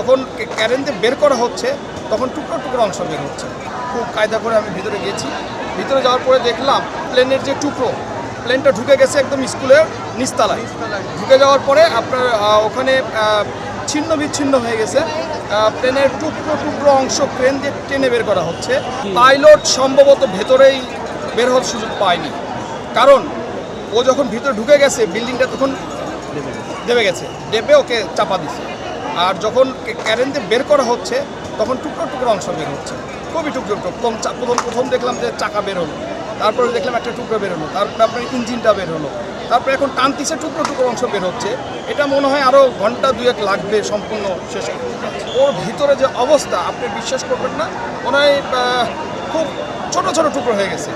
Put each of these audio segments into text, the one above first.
যখন ক্যারেন দিয়ে বের করা হচ্ছে তখন টুকরো টুকরো অংশ বের হচ্ছে। খুব কায়দা করে আমি ভিতরে গেছি। ভিতরে যাওয়ার পরে দেখলাম প্লেনের যে টুকরো, প্লেনটা ঢুকে গেছে একদম স্কুলের নিচতলায়। ঢুকে যাওয়ার পরে আপনার ওখানে ছিন্ন বিচ্ছিন্ন হয়ে গেছে। প্লেনের টুকরো টুকরো অংশ ক্রেন দিয়ে টেনে বের করা হচ্ছে। পাইলট সম্ভবত ভেতরেই বের হওয়ার সুযোগ পায়নি, কারণ ও যখন ভিতরে ঢুকে গেছে বিল্ডিংটা তখন দেবে গেছে, ডেবে ওকে চাপা দিছে। আর যখন ক্যারেন দিয়ে বের করা হচ্ছে তখন টুকরো টুকরো অংশ বের হচ্ছে, খুবই টুকরো টুকরো। প্রথম দেখলাম যে চাকা বের হলো, তারপরে দেখলাম একটা টুকরো বের হলো, তারপরে আপনার ইঞ্জিনটা বের হলো, তারপরে এখন টানতিছে টুকরো টুকরো অংশ বের হচ্ছে। এটা মনে হয় আরও ঘন্টা দুয়েক লাগবে সম্পূর্ণ শেষ করতে। ওর ভিতরে যে অবস্থা আপনি বিশ্বাস করবেন না, মনে হয় খুব ছোট ছোট টুকরো হয়ে গেছে।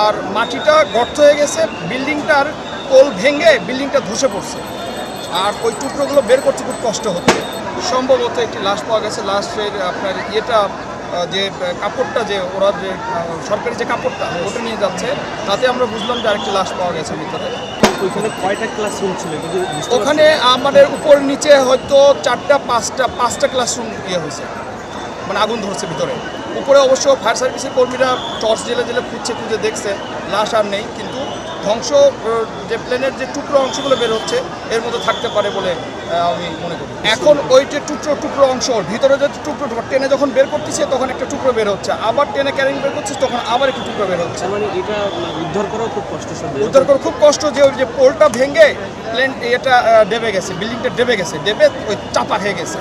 আর মাটিটা গর্ত হয়ে গেছে, বিল্ডিংটার কোল ভেঙে বিল্ডিংটা ধসে পড়ছে। আর ওই টুকরোগুলো বের করতে খুব কষ্ট হচ্ছে। সম্ভবত একটি লাশ পাওয়া গেছে। লাশের আপনার যে কাপড়টা, যে ওরা যে সরকারি যে কাপড়টা ওটা নিয়ে যাচ্ছে, তাতে আমরা বুঝলাম যে আরেকটি লাশ পাওয়া গেছে ভিতরে। ওইখানে কয়টা ক্লাসরুম ছিল? ওখানে আমাদের উপর নিচে হয়তো 4টা 5টা ক্লাসরুম হয়েছে, মানে আগুন ধরছে ভিতরে। উপরে অবশ্য ফায়ার সার্ভিসের কর্মীরা টর্চ জেলে খুঁজে দেখছে, লাশ আর নেই। কিন্তু ধ্বংস যে প্লেনের যে টুকরো অংশগুলো বের হচ্ছে এর মধ্যে থাকতে পারে বলে আমি মনে করি। এখন ওই যে টুকরো অংশ ভিতরে যে টুকরো টেনে যখন বের করতেছে তখন একটা টুকরো বের হচ্ছে, আবার টেনে ক্যারিং বের করছে তখন আবার একটু টুকরো বের হচ্ছে। মানে এটা উদ্ধার করাও খুব কষ্ট। উদ্ধার করা খুব কষ্ট। যে ওই যে পোলটা ভেঙে প্লেন এটা ডেবে গেছে, বিল্ডিংটা ডেবে গেছে, ওই চাপা খেয়ে গেছে।